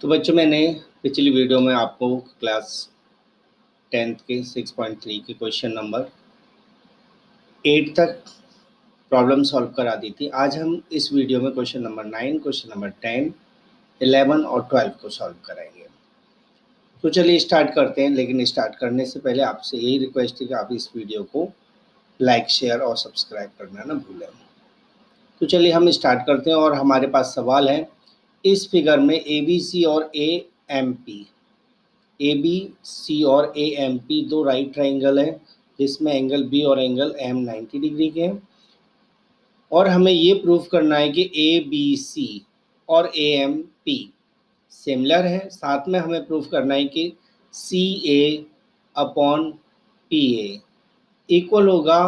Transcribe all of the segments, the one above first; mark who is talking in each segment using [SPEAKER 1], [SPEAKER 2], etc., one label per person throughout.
[SPEAKER 1] तो बच्चों, मैंने पिछली वीडियो में आपको क्लास 10th के 6.3 के क्वेश्चन नंबर 8 तक प्रॉब्लम सॉल्व करा दी थी। आज हम इस वीडियो में क्वेश्चन नंबर 9, क्वेश्चन नंबर 10, 11 और 12 को सॉल्व कराएंगे। तो चलिए स्टार्ट करते हैं, लेकिन स्टार्ट करने से पहले आपसे यही रिक्वेस्ट है कि आप इस वीडियो को लाइक, शेयर और सब्सक्राइब करना ना भूलें। तो चलिए हम स्टार्ट करते हैं और हमारे पास सवाल है। इस फिगर में ABC और AMP और AMP दो राइट ट्राइंगल है, जिसमें एंगल B और एंगल M 90 डिग्री के हैं, और हमें ये प्रूव करना है कि ABC और AMP सिमिलर है। साथ में हमें प्रूव करना है कि CA अपॉन PA इक्वल होगा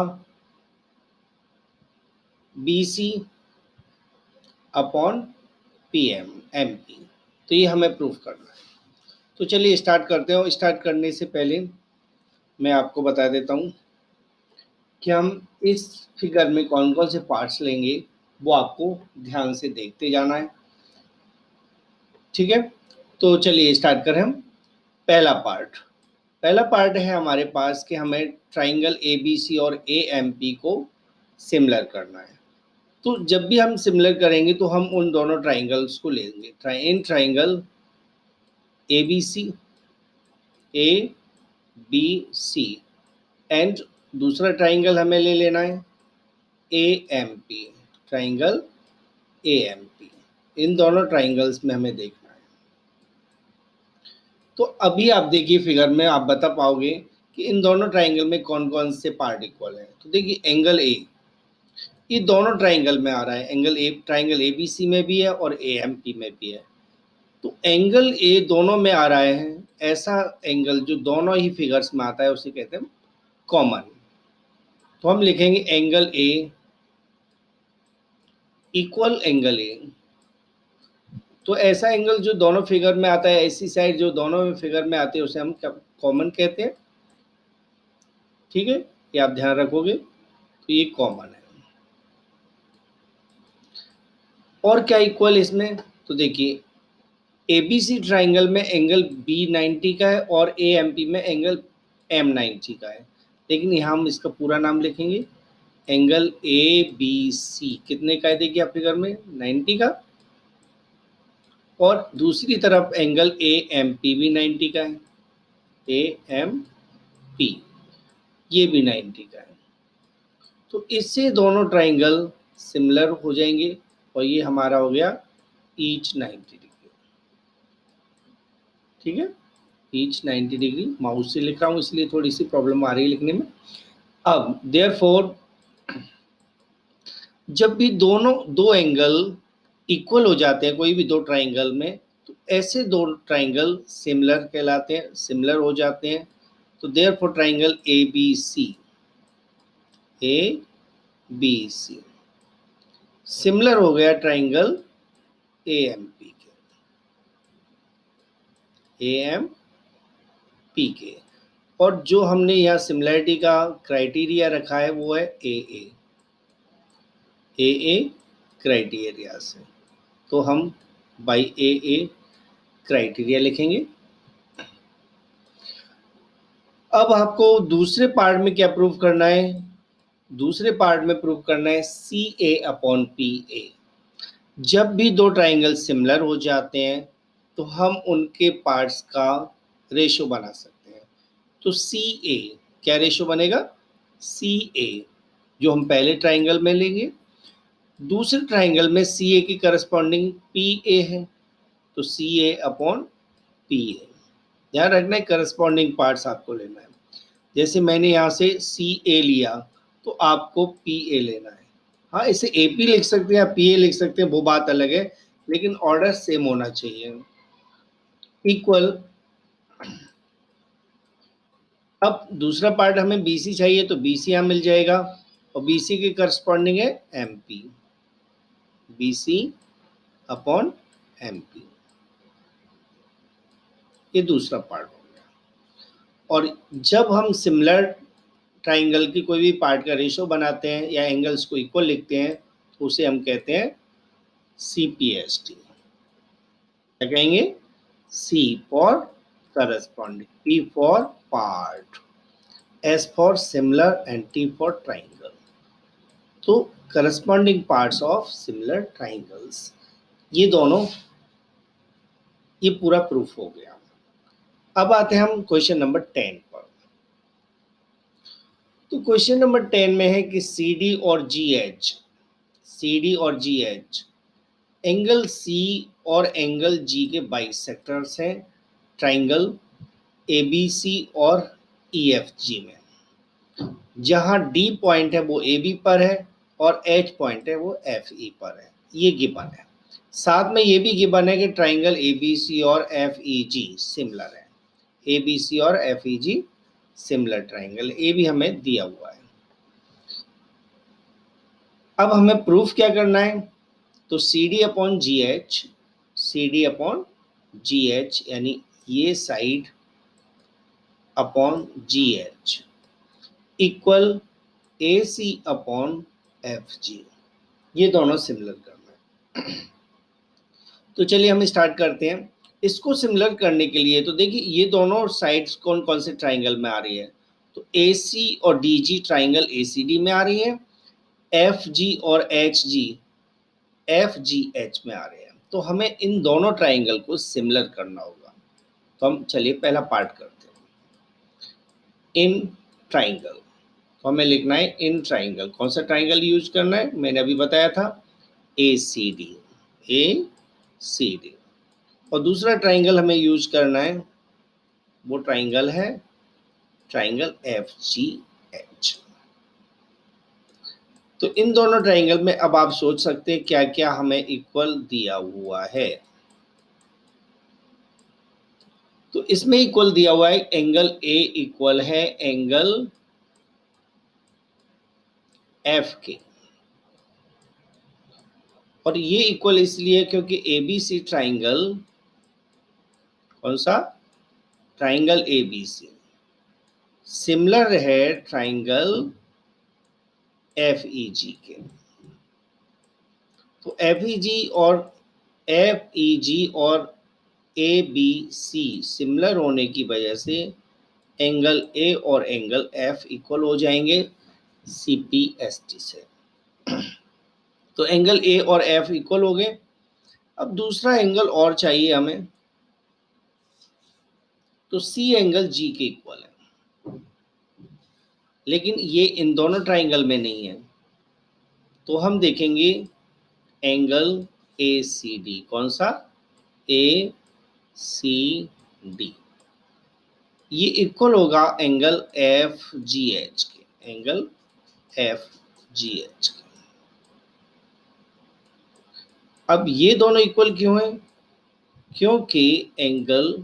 [SPEAKER 1] BC अपॉन MP। तो ये हमें प्रूव करना है। तो चलिए स्टार्ट करते हैं। स्टार्ट करने से पहले मैं आपको बता देता हूँ कि हम इस फिगर में कौन कौन से पार्ट्स लेंगे, वो आपको ध्यान से देखते जाना है। ठीक है, तो चलिए स्टार्ट करें हम। पहला पार्ट है हमारे पास कि हमें ट्राइंगल ABC और AMP को सिमिलर करना है। तो जब भी हम सिमिलर करेंगे तो हम उन दोनों ट्राइंगल्स को लेंगे। In triangle ABC ABC and दूसरा ट्राइंगल हमें ले लेना है AMP, ट्राइंगल AMP। इन दोनों ट्राइंगल्स में हमें देखना है। तो अभी आप देखिए फिगर में, आप बता पाओगे कि इन दोनों ट्राइंगल में कौन कौन से पार्ट इक्वल है। तो देखिए एंगल A ये दोनों ट्राइंगल में आ रहा है। एंगल A ट्राइंगल ABC में भी है और AMP में भी है। तो एंगल A दोनों में आ रहा है। ऐसा एंगल जो दोनों ही फिगर्स में आता है उसे कहते हैं कॉमन। तो हम लिखेंगे angle A equal angle A। तो ऐसा एंगल जो दोनों फिगर में आता है, ऐसी साइड जो दोनों फिगर में आती है, उसे हम कॉमन कहते हैं। ठीक है, ये आप ध्यान रखोगे। तो ये कॉमन है। और क्या इक्वल इसमें, तो देखिए ABC ट्राइंगल में एंगल B 90 का है और AMP में एंगल M 90 का है। लेकिन यहाँ हम इसका पूरा नाम लिखेंगे एंगल ABC कितने का है, देखिए आप फिगर में 90 का। और दूसरी तरफ एंगल AMP भी 90 का है, AMP ये भी 90 का है। तो इससे दोनों ट्राइंगल सिमिलर हो जाएंगे और ये हमारा हो गया ईच 90 डिग्री। ठीक है, ईच 90 डिग्री। माउस से लिख रहा हूँ इसलिए थोड़ी सी प्रॉब्लम आ रही है लिखने में। अब देयरफॉर जब भी दो एंगल इक्वल हो जाते हैं कोई भी दो ट्राइंगल में, तो ऐसे दो ट्राइंगल सिमिलर कहलाते हैं, सिमिलर हो जाते हैं। तो देयरफॉर ट्राइंगल ABC सिमिलर हो गया ट्राइंगल AMP के। और जो हमने यहाँ सिमिलरिटी का क्राइटेरिया रखा है वो है AA क्राइटेरिया से। तो हम बाई AA क्राइटेरिया लिखेंगे। अब आपको दूसरे पार्ट में क्या प्रूव करना है, दूसरे पार्ट में प्रूव करना है CA अपॉन PA। जब भी दो ट्राइंगल सिमिलर हो जाते हैं तो हम उनके पार्ट्स का रेशो बना सकते हैं। तो CA क्या रेशो बनेगा, CA जो हम पहले ट्राइंगल में लेंगे, दूसरे ट्राइंगल में CA की करस्पॉन्डिंग PA है, तो CA अपॉन PA। ध्यान रखना है करस्पॉन्डिंग पार्ट्स आपको लेना है। जैसे मैंने यहाँ से CA लिया तो आपको PA लेना है। हाँ, इसे AP लिख सकते हैं या PA लिख सकते हैं, वो बात अलग है, लेकिन ऑर्डर सेम होना चाहिए, इक्वल। अब दूसरा पार्ट हमें BC चाहिए तो BC यहाँ मिल जाएगा और BC के करस्पॉन्डिंग है MP, BC अपॉन MP। ये दूसरा पार्ट हो गया। और जब हम सिमिलर ट्राइंगल की कोई भी पार्ट का रेशो बनाते हैं या एंगल्स को इक्वल लिखते हैं तो उसे हम कहते हैं CPST। क्या कहेंगे, C for corresponding, P for part, S for similar and T for triangle. तो corresponding parts of similar triangles, ये दोनों, ये पूरा प्रूफ हो गया। अब आते हैं हम क्वेश्चन नंबर 10 पर। तो क्वेश्चन नंबर 10 में है कि CD और GH, CD और GH एंगल C और एंगल G के बाइसेक्टर्स हैं ट्राइंगल ABC और EFG में। जहां D पॉइंट है वो AB पर है और H पॉइंट है वो FE पर है, ये गिवन है। साथ में ये भी गिवन है कि ट्राइंगल ABC और FEG सिमिलर है, ABC और FEG सिमिलर ट्राइंगल, ये भी हमें दिया हुआ है। अब हमें प्रूफ क्या करना है, तो CD upon GH, CD upon GH यानी ये side upon GH equal AC upon FG, ये दोनों सिमिलर करना है। तो चलिए हम स्टार्ट करते हैं। इसको सिमिलर करने के लिए तो देखिए ये दोनों साइड्स कौन कौन से ट्राइंगल में आ रही है, तो AC और DG ट्राइंगल ACD में आ रही है, FG और HG FGH में आ रहे हैं। तो हमें इन दोनों ट्राइंगल को सिमिलर करना होगा। तो हम चलिए पहला पार्ट करते हैं, इन ट्राइंगल। तो हमें लिखना है इन ट्राइंगल, कौन सा ट्राइंगल यूज करना है, मैंने अभी बताया था ACD, ACD। और दूसरा ट्राइंगल हमें यूज करना है, वो ट्राइंगल है ट्राइंगल FGH। तो इन दोनों ट्राइंगल में अब आप सोच सकते हैं क्या क्या हमें इक्वल दिया हुआ है। तो इसमें इक्वल दिया हुआ है एंगल A इक्वल है एंगल F के, और ये इक्वल इसलिए क्योंकि ABC ट्राइंगल, कौन सा ट्राइंगल ABC सिमिलर है ट्राइंगल FEG के। तो FEG और FEG और ABC सिमिलर होने की वजह से एंगल A और एंगल F इक्वल हो जाएंगे CPST से। तो एंगल A और F इक्वल हो गए। अब दूसरा एंगल और चाहिए हमें, तो C एंगल G के इक्वल है, लेकिन ये इन दोनों ट्राइंगल में नहीं है। तो हम देखेंगे एंगल ACD, कौन सा ACD, ये इक्वल होगा एंगल FGH के, एंगल FGH के। अब ये दोनों इक्वल क्यों हैं, क्योंकि एंगल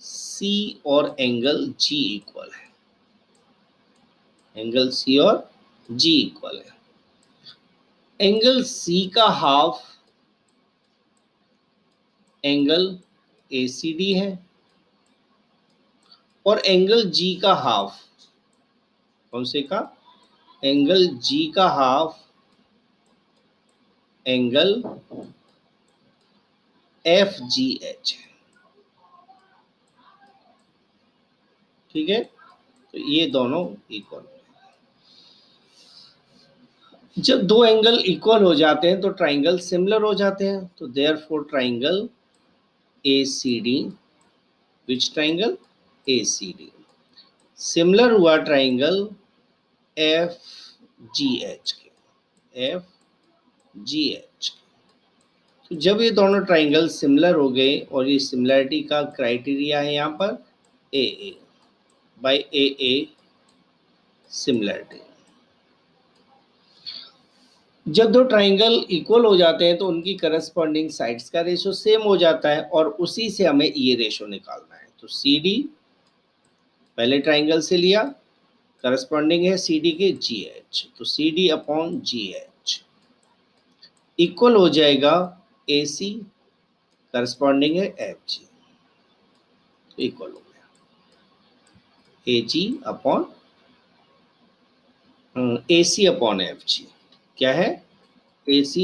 [SPEAKER 1] C और एंगल G इक्वल है, एंगल C और G इक्वल है। एंगल C का हाफ एंगल ACD है और एंगल G का हाफ, कौन से का, एंगल G का हाफ एंगल FGH है। ठीक है, तो ये दोनों इक्वल। जब दो एंगल इक्वल हो जाते हैं तो ट्राइंगल सिमिलर हो जाते हैं। तो देयरफॉर ट्राइंगल ACD, विच ट्राइंगल ACD सिमिलर हुआ ट्राइंगल FGH के, FGH। तो जब ये दोनों ट्राइंगल सिमिलर हो गए, और ये सिमिलरिटी का क्राइटेरिया है यहाँ पर AA बाई AA सिमिलरिटी। जब दो ट्राइंगल इक्वल हो जाते हैं तो उनकी करस्पॉन्डिंग साइड्स का रेशो सेम हो जाता है, और उसी से हमें ये रेशो निकालना है। तो CD पहले ट्राइंगल से लिया, करस्पॉन्डिंग है CD के GH, तो CD अपॉन GH इक्वल हो जाएगा AC, करस्पॉन्डिंग है FG, तो इक्वल हो गया AG upon AC upon FG, क्या है AC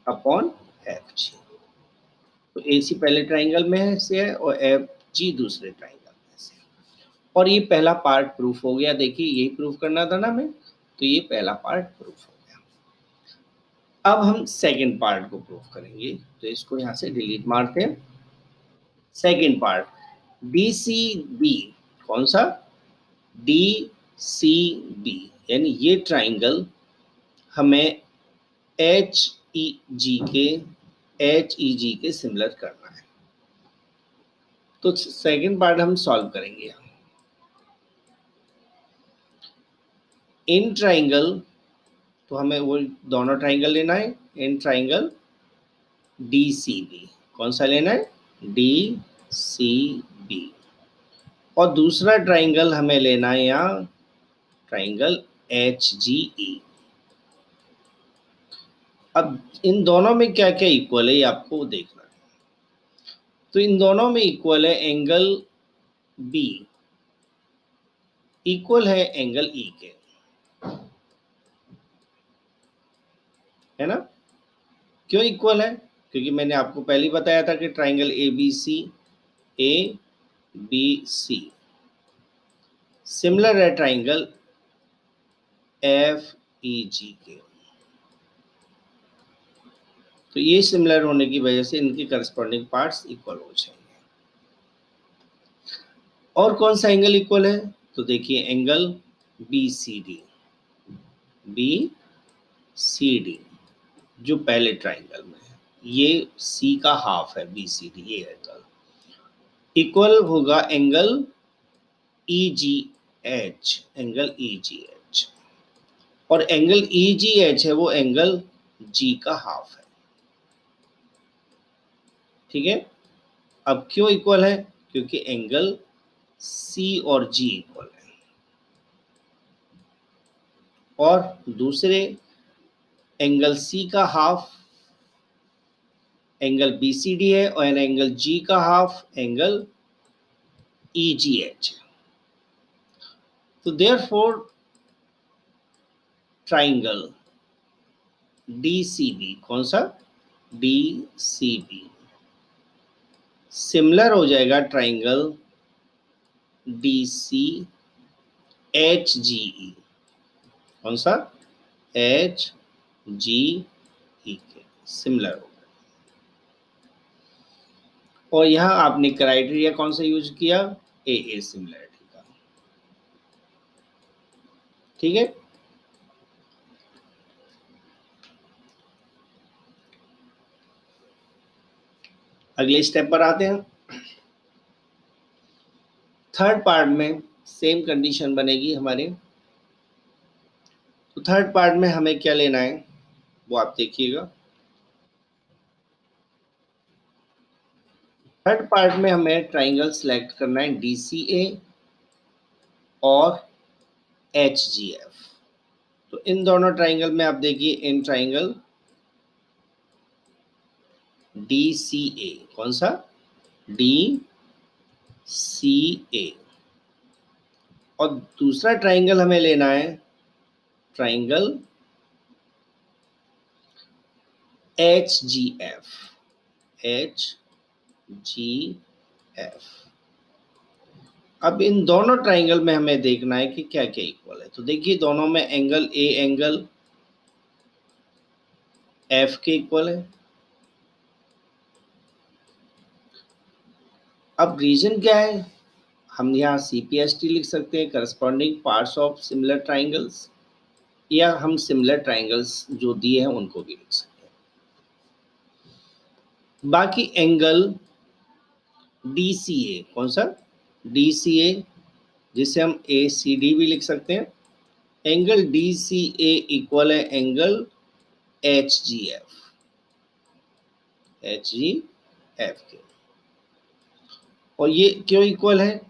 [SPEAKER 1] अपॉन FG। तो AC पहले ट्राइंगल में से है और FG दूसरे ट्राइंगल में से। और ये पहला पार्ट प्रूफ हो गया। देखिए यही प्रूफ करना था ना हमें, तो ये पहला पार्ट प्रूफ हो गया। अब हम सेकंड पार्ट को प्रूफ करेंगे, तो इसको यहाँ से डिलीट मारते हैं। सेकंड पार्ट DCB, कौन सा? DCB, यानी ये ट्राइंगल हमें HEG के सिमिलर करना है। तो सेकंड पार्ट हम सॉल्व करेंगे। इन ट्राइंगल, तो हमें वो दोनों ट्राइंगल लेना है। इन ट्राइंगल DCB, कौन सा लेना है? DCB। और दूसरा ट्राइंगल हमें लेना है यहाँ, ट्राइंगल HGE। अब इन दोनों में क्या क्या इक्वल है ये आपको देखना है। तो इन दोनों में इक्वल है एंगल B, इक्वल है एंगल E के, है ना? क्यों इक्वल है? क्योंकि मैंने आपको पहले ही बताया था कि ट्राइंगल ABC सिमिलर है ट्राइंगल FEG के। तो ये सिमिलर होने की वजह से इनके करस्पॉन्डिंग पार्ट्स इक्वल हो जाएंगे। और कौन सा एंगल इक्वल है? तो देखिए एंगल BCD, BCD जो पहले ट्राइंगल में है, ये C का हाफ है, BCD ये एंगल इक्वल होगा एंगल EGH, एंगल EGH। और एंगल EGH है वो एंगल G का हाफ है। ठीक है। अब क्यों इक्वल है? क्योंकि एंगल C और G इक्वल है। और दूसरे एंगल C का हाफ एंगल BCD है और एंगल G का हाफ एंगल EGH। तो देयरफॉर ट्राइंगल DCB, कौन सा? DCB सिमिलर हो जाएगा ट्राइंगल DCHGE, कौन सा? HGE के सिमिलर हो। और यहाँ आपने क्राइटेरिया कौन सा यूज किया? AA सिमिलरिटी का। ठीक है। अगले स्टेप पर आते हैं। थर्ड पार्ट में सेम कंडीशन बनेगी हमारे। तो थर्ड पार्ट में हमें क्या लेना है वो आप देखिएगा। थर्ड पार्ट में हमें ट्राइंगल सेलेक्ट करना है DCA और HGF। तो इन दोनों ट्राइंगल में आप देखिए, इन ट्राइंगल DCA, कौन सा? DCA। और दूसरा ट्राइंगल हमें लेना है ट्राइंगल HGF, HGF। अब इन दोनों ट्राइंगल में हमें देखना है कि क्या क्या इक्वल है। तो देखिए दोनों में एंगल A एंगल F के इक्वल है। अब रीजन क्या है? हम यहाँ CPST लिख सकते हैं, corresponding parts of similar triangles, या हम सिमिलर ट्राइंगल्स जो दिए हैं उनको भी लिख सकते हैं। बाकी एंगल DCA, कौन सा? DCA, जिसे हम ACD भी लिख सकते हैं। एंगल DCA इक्वल है एंगल HGF, HGF के। और ये क्यों इक्वल है?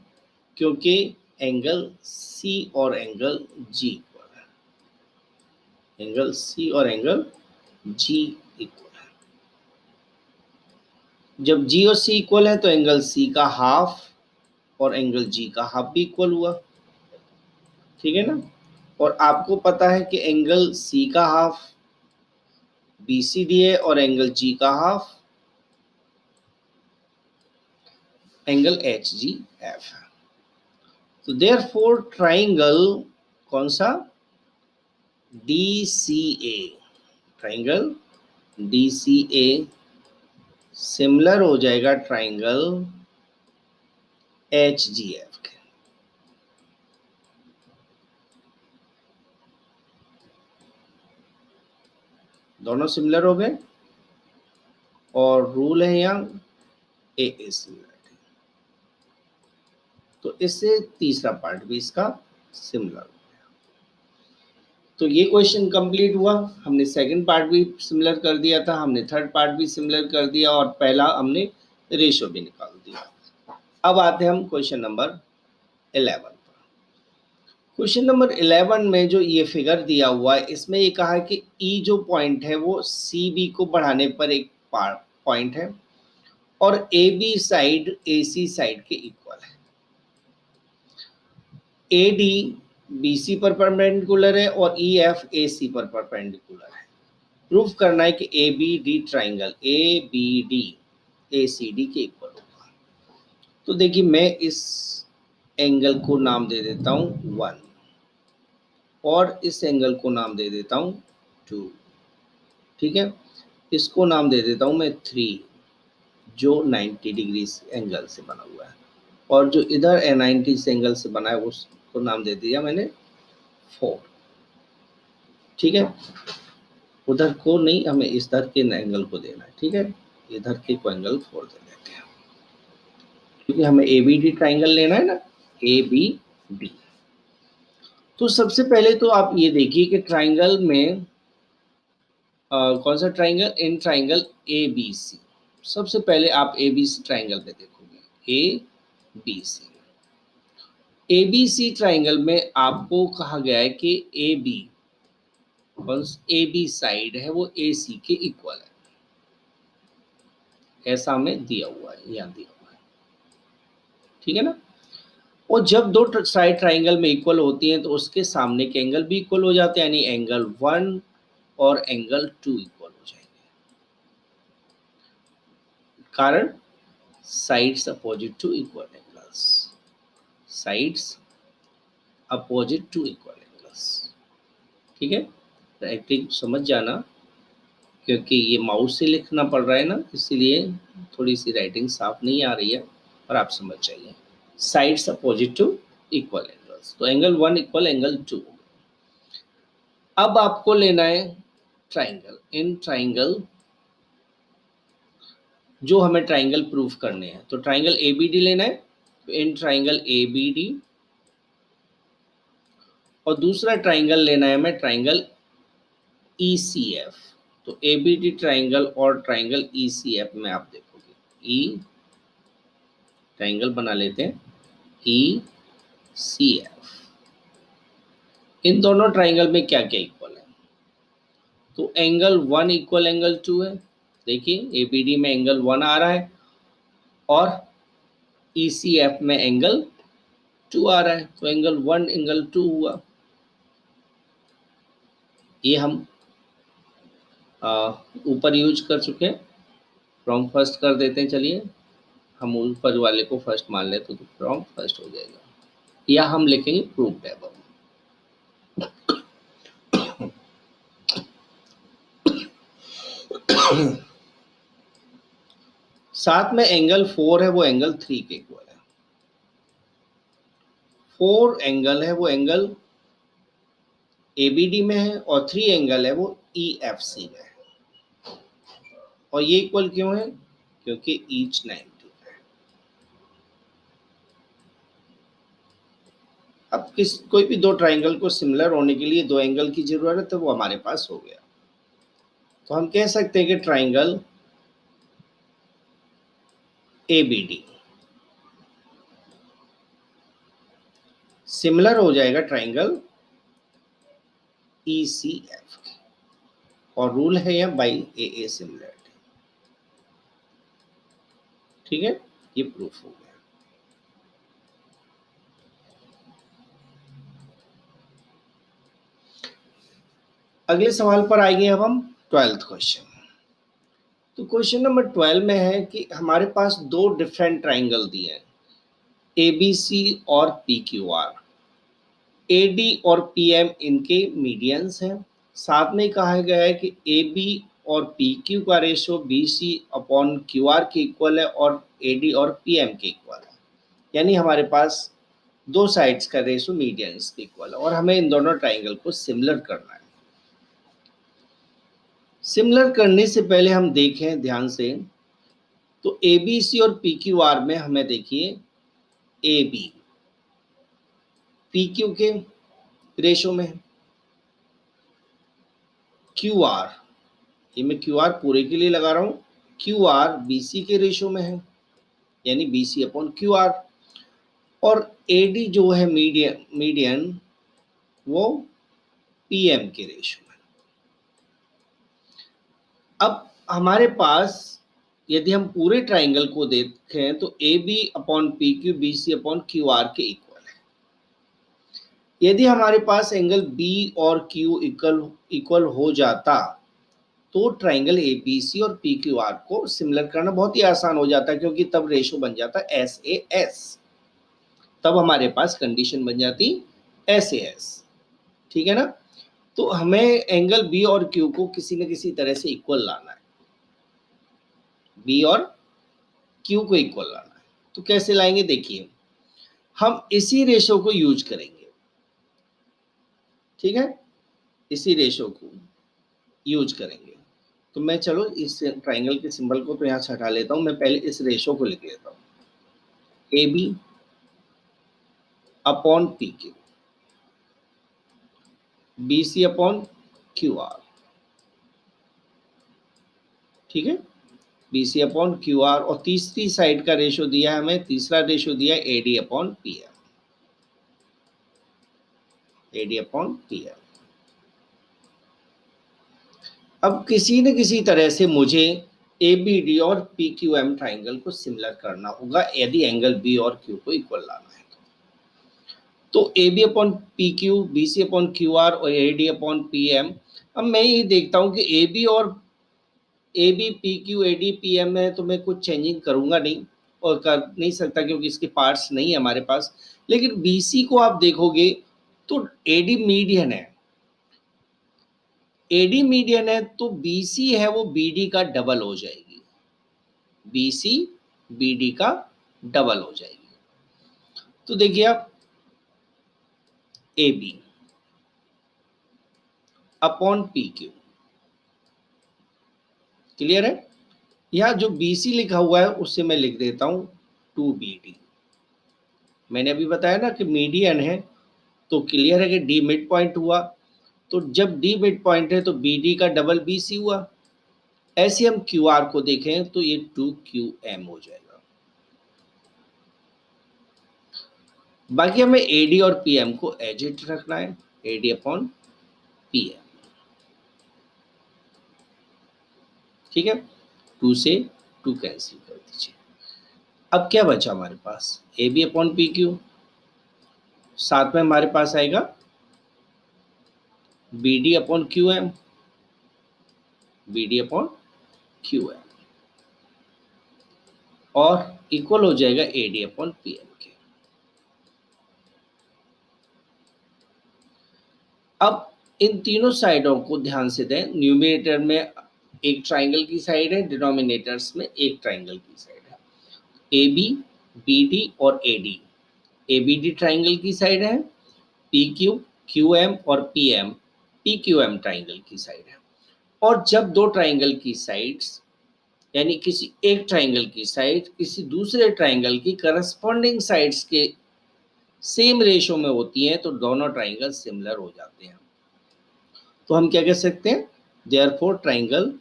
[SPEAKER 1] क्योंकि एंगल C और एंगल G इक्वल है, एंगल C और एंगल G इक्वल है। जब G और C इक्वल है तो एंगल C का हाफ और एंगल G का हाफ भी इक्वल हुआ। ठीक है ना? और आपको पता है कि एंगल C का हाफ BCD है और एंगल G का half angle H G F है। तो देयरफॉर ट्राइंगल कौन सा, D C A, triangle D C a similar हो जाएगा ट्राइंगल एच जी एफ के। दोनों सिमिलर हो गए और रूल है यहाँ ए ए सिमिलरिटी। तो इससे तीसरा पार्ट भी इसका सिमिलर हो गया। तो ये क्वेश्चन कंप्लीट हुआ। हमने सेकंड पार्ट भी सिमिलर कर दिया था, हमने थर्ड पार्ट भी सिमिलर कर दिया और पहला हमने रेशो भी निकाल दिया। अब आते हैं हम क्वेश्चन नंबर 11 पर। क्वेश्चन नंबर 11 में जो ये फिगर दिया हुआ है, इसमें ये कहा है कि ई जो पॉइंट है वो सी बी को बढ़ाने पर एक पॉइंट है और A B side A C side के इक्वल है। ए डी बी सी पर परपेंडिकुलर है और ई एफ ए सी पर परपेंडिकुलर है। प्रूफ करना है कि A B D triangle A B D A C D के इक्वल होगा। तो देखिए मैं इस एंगल को नाम दे देता हूँ 1 और इस एंगल को नाम दे देता हूँ 2, ठीक है। इसको नाम दे देता हूँ मैं 3 जो 90 डिग्री एंगल से बना हुआ है और जो इधर 90 एंगल से बना है उसको नाम दे दिया मैंने 4, ठीक है। उधर को नहीं, हमें इधर के एंगल को देना है, ठीक है। इधर के को एंगल 4 दे देते हैं क्योंकि हमें ए बी डी ट्राइंगल लेना है ना, ए बी डी। तो सबसे पहले तो आप ये देखिए कि ट्राइंगल में कौन सा triangle, in triangle A B C. सबसे पहले आप ए बी सी ट्राइंगल में देखोगे, A B C. A B C triangle में आपको कहा गया है कि A B A B side है वो ए सी के इक्वल है, ऐसा हमें दिया हुआ है, यहाँ दिया हुआ है, ठीक है ना। और जब दो साइड ट्राइंगल में इक्वल होती हैं तो उसके सामने के एंगल भी इक्वल हो जाते हैं, यानी एंगल 1 और एंगल 2 इक्वल हो जाएंगे। कारण sides opposite to equal angles, sides opposite to equal angles, ठीक है। राइटिंग समझ जाना क्योंकि ये माउस से लिखना पड़ रहा है ना, इसीलिए थोड़ी सी राइटिंग साफ नहीं आ रही है, और आप समझ जाइए। Sides opposite to equal angles, तो एंगल 1 इक्वल एंगल 2। अब आपको लेना है ट्राइंगल, इन ट्राइंगल जो हमें ट्राइंगल प्रूफ करने हैं, तो ट्राइंगल ए बी डी लेना है। तो in triangle A B D और दूसरा ट्राइंगल लेना है हमें ट्राइंगल ई सी एफ। तो ए बी डी ट्राइंगल और ट्राइंगल ई सी एफ में आप देखोगे, ई ट्राइंगल बना लेते हैं ई सी एफ। इन दोनों ट्राइंगल में क्या क्या इक्वल है, तो एंगल 1 इक्वल एंगल 2 है। देखिए ए बी डी में एंगल 1 आ रहा है और ई सी एफ में एंगल 2 आ रहा है, तो एंगल 1 एंगल 2 हुआ। ये हम ऊपर यूज कर चुके हैं, फ्रॉम फर्स्ट कर देते हैं। चलिए हम ऊपर वाले को फर्स्ट मान लेते तो फ्रॉम फर्स्ट हो जाएगा, या हम लिखेंगे प्रूफ एबव। साथ में एंगल 4 है वो एंगल 3 के इक्वल है। 4 एंगल है वो एंगल ए बी डी में है और 3 एंगल है वो ई एफ सी में है। और ये इक्वल क्यों है, क्योंकि ईच 90 है। अब कोई भी दो ट्राइंगल को सिमिलर होने के लिए 2 एंगल की जरूरत है, तो वो हमारे पास हो गया। तो हम कह सकते हैं कि triangle A B D similar हो जाएगा ट्राइंगल ई सी एफ, और रूल है यहाँ बाई ए ए सिमिलरिटी, ठीक है। ये प्रूफ हो गया। अगले सवाल पर आएंगे अब हम 12th क्वेश्चन। तो क्वेश्चन नंबर 12 में है कि हमारे पास दो डिफरेंट ट्राइंगल दिए हैं, ए बी सी और P Q R. A D और पी एम इनके मीडियंस हैं। साथ में कहा गया है कि ए बी और पी क्यू का ratio B C upon Q R के इक्वल है और ए डी और पी एम के इक्वल है। यानी हमारे पास दो साइड्स का रेशो मीडियंस के इक्वल है और हमें इन दोनों ट्राइंगल को सिमिलर करना है। सिमिलर करने से पहले हम देखें ध्यान से, तो ए बी सी और पी क्यू आर में हमें देखिए ए बी पी क्यू के रेशो में है, क्यू आर, ये मैं क्यू आर पूरे के लिए लगा रहा हूं, क्यू आर बी सी के रेशो में है, यानी B C upon Q R. और ए डी जो है मीडियन वो पी एम के रेशो में। अब हमारे पास यदि हम पूरे ट्राइंगल को देखें तो A B upon P Q B C upon Q R के इक्वल है। यदि हमारे पास एंगल बी और क्यू इक्वल हो जाता तो ट्राइंगल ए बी सी और पी क्यू आर को सिमिलर करना बहुत ही आसान हो जाता है, क्योंकि तब रेशो बन जाता एस ए एस। तब हमारे पास कंडीशन बन जाती एस ए एस। ठीक है ना। तो हमें एंगल बी और क्यू को किसी न किसी तरह से इक्वल लाना है, बी और क्यू को इक्वल लाना है। तो कैसे लाएंगे, देखिए हम इसी रेशो को यूज करेंगे। ठीक है, इसी रेशो को यूज करेंगे। तो मैं चलो इस ट्राइंगल के सिंबल को तो यहाँ से हटा लेता हूँ, मैं पहले इस रेशो को लिख लेता हूँ, A B upon P Q, B C upon Q R. ठीक है, B C upon Q R. और तीसरी साइड का रेशो दिया है हमें, तीसरा रेशो दिया है A D upon P M, A D upon P M. अब किसी न किसी तरह से मुझे ए बी डी और पी क्यू एम ट्राइंगल को सिमिलर करना होगा यदि एंगल बी और क्यू को इक्वल लाना है। तो A B upon P Q, B C upon Q R और A D upon P M. अब मैं ये देखता हूँ कि ए बी और A B P Q A D P M है, तो मैं कुछ चेंजिंग करूँगा नहीं और कर नहीं सकता क्योंकि इसके पार्ट्स नहीं है हमारे पास। लेकिन बी सी को आप देखोगे तो ए डी मीडियन है, ए डी मीडियन है, तो बी सी है वो बी डी का डबल हो जाएगी, बी सी बी डी का डबल हो जाएगी। तो देखिए आप A B upon P Q, clear है। यहाँ जो बी सी लिखा हुआ है उससे मैं लिख देता हूँ टू बी डी। मैंने अभी बताया ना कि मीडियन है, तो क्लियर है कि डी मिड पॉइंट हुआ, तो जब डी मिड पॉइंट है तो बी डी का डबल बी सी हुआ। ऐसे हम क्यू आर को देखें तो ये टू क्यू एम हो जाएगा। बाकी हमें ए डी और पी एम को एज इट रखना है, A D upon P M. ठीक है, टू से टू कैंसिल कर दीजिए। अब क्या बचा हमारे पास, A B upon P Q, साथ में हमारे पास आएगा B D upon Q M, B D upon Q M, और इक्वल हो जाएगा A D upon P M के। अब इन तीनों साइडों को ध्यान से दें, न्यूमरेटर में एक ट्राइंगल की साइड है, डिनोमिनेटर्स में एक ट्राइंगल की साइड है। ए बी, बी डी और A D, A B D triangle की साइड है, पी क्यू, क्यू एम और P M P Q M triangle की साइड है। और जब दो ट्राइंगल की साइड्स यानी किसी एक ट्राइंगल की साइड किसी दूसरे ट्राइंगल की करस्पॉन्डिंग साइड्स के सेम रेशो में होती हैं तो दोनों ट्राइंगल सिमिलर हो जाते हैं। तो हम क्या कह सकते हैं, therefore triangle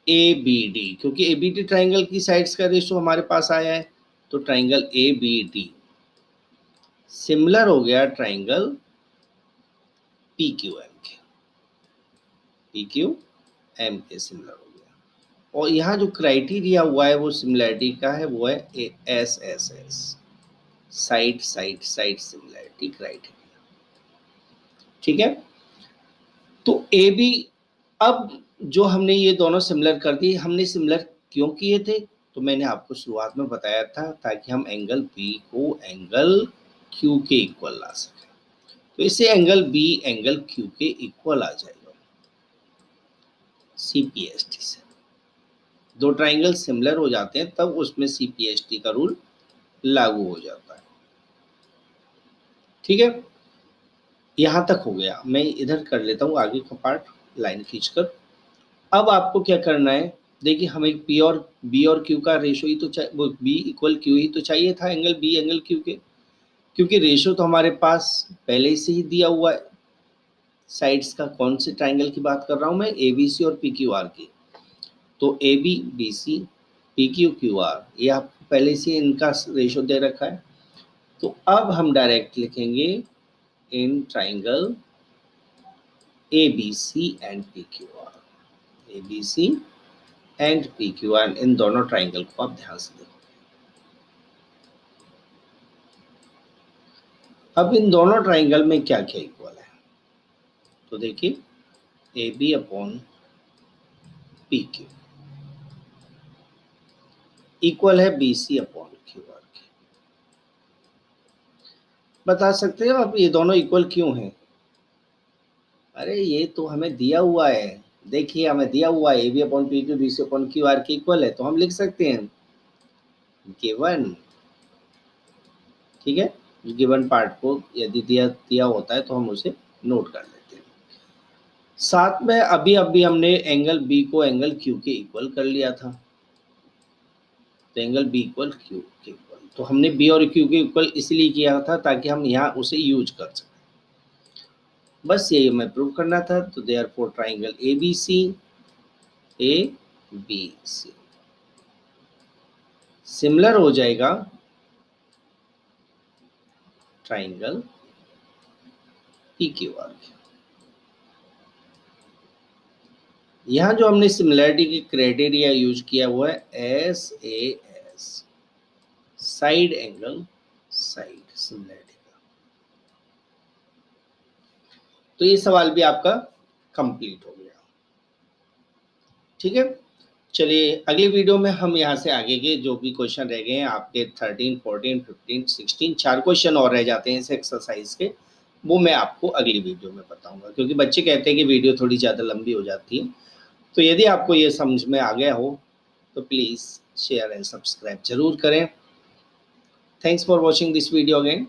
[SPEAKER 1] A B D, क्योंकि ए बी डी ट्राइंगल की साइड्स का रेशो हमारे पास आया है, तो triangle A B D similar हो गया ट्राइंगल पी क्यू एम के, पी क्यू एम के सिमिलर हो गया। और यहाँ जो क्राइटेरिया हुआ है वो सिमिलैरिटी का है, वो है S S S, side side side similarity criteria. ठीक है, तो ए बी, अब जो हमने ये दोनों सिमिलर कर दिए, हमने सिमिलर क्यों किए थे? तो मैंने आपको शुरुआत में बताया था ताकि हम एंगल बी को एंगल क्यू के इक्वल ला सकें। तो इससे एंगल बी एंगल क्यू के इक्वल आ जाएगा सीपीएसटी से। दो ट्राइंगल सिमिलर हो जाते हैं तब उसमें सीपीएसटी का रूल लागू हो जाता है। ठीक है, यहां तक हो गया। मैं इधर कर लेता हूं आगे का पार्ट लाइन खींचकर। अब आपको क्या करना है, देखिए हमें पी और बी और क्यू का रेशो ही तो चाहिए, वो बी इक्वल क्यू ही तो चाहिए था एंगल बी एंगल क्यू के, क्योंकि रेशो तो हमारे पास पहले से ही दिया हुआ है। साइड्स का कौन से ट्राइंगल की बात कर रहा हूं मैं, ए बी सी और पी क्यू आर की। तो A B B C P Q Q R, ये आपको पहले से इनका रेशो दे रखा है। तो अब हम डायरेक्ट लिखेंगे in triangle A B C and P Q R. A B C and P Q R, इन दोनों ट्राइंगल को आप ध्यान से देखो। अब इन दोनों ट्राइंगल में क्या क्या इक्वल है, तो देखिए A B upon P Q equal है B C upon Q R के। बता सकते हो आप ये दोनों इक्वल क्यों हैं? अरे ये तो हमें दिया हुआ है, देखिए हमें दिया हुआ है A B upon P Q B C upon Q R के इक्वल है, तो हम लिख सकते हैं गिवन। ठीक है, गिवन पार्ट को यदि दिया दिया होता है तो हम उसे नोट कर लेते हैं। साथ में अभी अभी हमने एंगल बी को एंगल क्यू के इक्वल कर लिया था, तो एंगल बी इक्वल क्यू के इक्वल, तो हमने बी और क्यू के इक्वल इसलिए किया था ताकि हम यहाँ उसे यूज कर सकें। बस यही हमें प्रूव करना था। तो therefore triangle A B C similar हो जाएगा ट्राइंगल पी क्यू आर के। यहाँ जो हमने सिमिलरिटी की क्राइटेरिया यूज किया हुआ है S A S, side angle side similarity का। तो ये सवाल भी आपका कंप्लीट हो गया। ठीक है, चलिए अगली वीडियो में हम यहाँ से आगे के जो भी क्वेश्चन रह गए हैं आपके 13, 14, 15, 16 4 क्वेश्चन और रह जाते हैं इस एक्सरसाइज के, वो मैं आपको अगली वीडियो में बताऊंगा, क्योंकि बच्चे कहते हैं कि वीडियो थोड़ी ज़्यादा लंबी हो जाती है। तो यदि आपको ये समझ में आ गया हो तो प्लीज़ शेयर एंड सब्सक्राइब जरूर करें। Thanks for watching this video again.